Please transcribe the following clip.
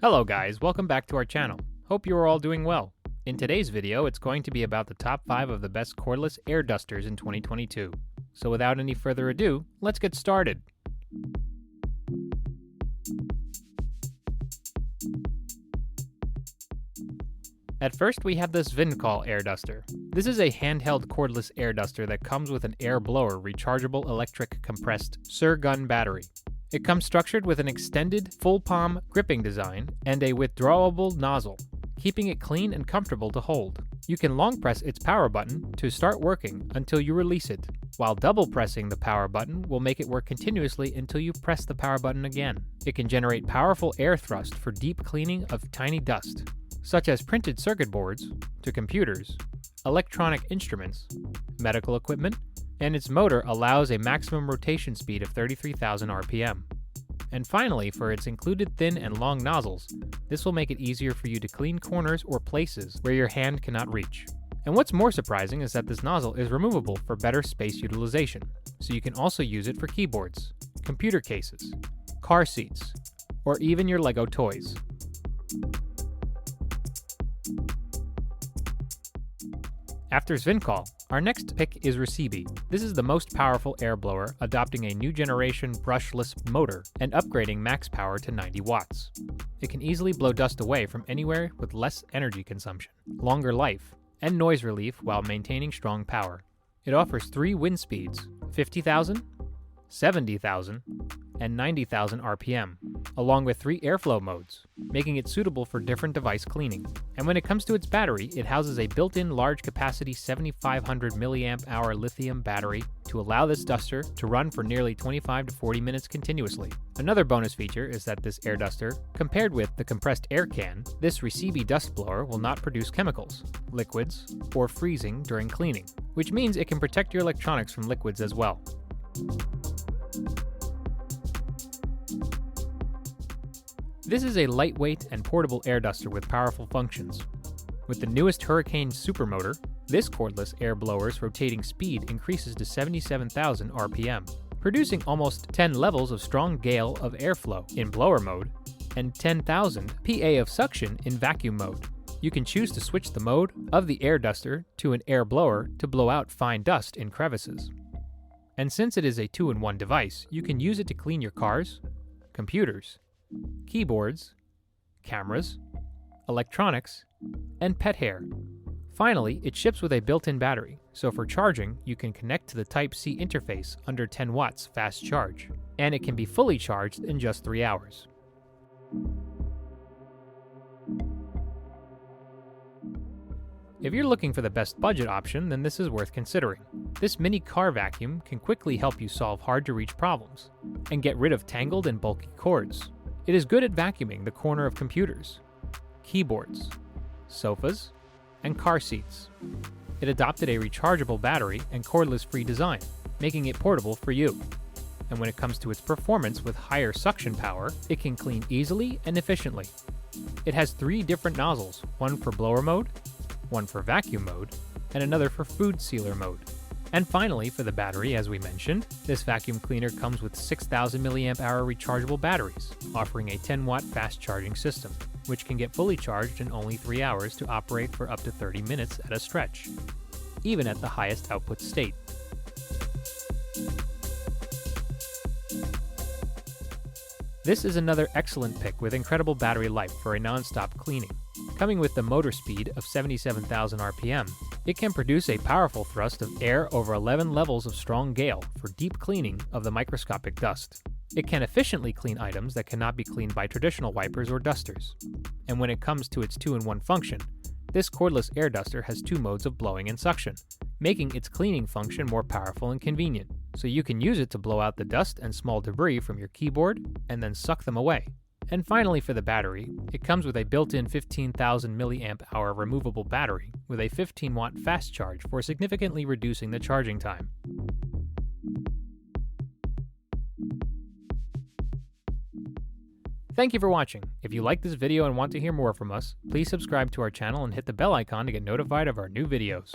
Hello guys, welcome back to our channel. Hope you are all doing well. In today's video, it's going to be about the top 5 of the best cordless air dusters in 2022. So without any further ado, let's get started. At first, we have the Svinkal air duster. This is a handheld cordless air duster that comes with an air blower rechargeable electric compressed Sir-gun battery. It comes structured with an extended, full palm gripping design and a withdrawable nozzle, keeping it clean and comfortable to hold. You can long press its power button to start working until you release it, while double pressing the power button will make it work continuously until you press the power button again. It can generate powerful air thrust for deep cleaning of tiny dust, such as printed circuit boards, to computers, electronic instruments, medical equipment, and its motor allows a maximum rotation speed of 33,000 RPM. And finally, for its included thin and long nozzles, this will make it easier for you to clean corners or places where your hand cannot reach. And what's more surprising is that this nozzle is removable for better space utilization, so you can also use it for keyboards, computer cases, car seats, or even your Lego toys. After Svinkal, our next pick is Reesibi. This is the most powerful air blower, adopting a new generation Brushless-Motor and upgrading max power to 90 watts. It can easily blow dust away from anywhere with less energy consumption, longer life, and noise relief while maintaining strong power. It offers 3 wind speeds, 50,000, 70,000, and 90,000 RPM, along with 3 airflow modes, making it suitable for different device cleaning. And when it comes to its battery, it houses a built-in large-capacity 7,500 mAh lithium battery to allow this duster to run for nearly 25 to 40 minutes continuously. Another bonus feature is that this air duster, compared with the compressed air can, this Reesibi dust blower will not produce chemicals, liquids, or freezing during cleaning, which means it can protect your electronics from liquids as well. This is a lightweight and portable air duster with powerful functions. With the newest Hurricane supermotor, this cordless air blower's rotating speed increases to 77,000 RPM, producing almost 10 levels of strong gale of airflow in blower mode and 10,000 PA of suction in vacuum mode. You can choose to switch the mode of the air duster to an air blower to blow out fine dust in crevices. And since it is a 2-in-1 device, you can use it to clean your cars, computers, keyboards, cameras, electronics, and pet hair. Finally, it ships with a built-in battery, so for charging, you can connect to the Type-C interface under 10 watts fast charge, and it can be fully charged in just 3 hours. If you're looking for the best budget option, then this is worth considering. This mini car vacuum can quickly help you solve hard-to-reach problems and get rid of tangled and bulky cords. It is good at vacuuming the corner of computers, keyboards, sofas, and car seats. It adopted a rechargeable battery and cordless-free design, making it portable for you. And when it comes to its performance with higher suction power, it can clean easily and efficiently. It has 3 different nozzles, one for blower mode, one for vacuum mode, and another for food sealer mode. And finally, for the battery, as we mentioned, this vacuum cleaner comes with 6,000 mAh rechargeable batteries, offering a 10-watt fast charging system, which can get fully charged in only 3 hours to operate for up to 30 minutes at a stretch, even at the highest output state. This is another excellent pick with incredible battery life for a non-stop cleaning. Coming with the motor speed of 77,000 RPM, it can produce a powerful thrust of air over 11 levels of strong gale for deep cleaning of the microscopic dust. It can efficiently clean items that cannot be cleaned by traditional wipers or dusters. And when it comes to its 2-in-1 function, this cordless air duster has 2 modes of blowing and suction, making its cleaning function more powerful and convenient. So you can use it to blow out the dust and small debris from your keyboard and then suck them away. And finally, for the battery, it comes with a built-in 15,000 mAh removable battery with a 15-watt fast charge for significantly reducing the charging time. Thank you for watching. If you like this video and want to hear more from us, please subscribe to our channel and hit the bell icon to get notified of our new videos.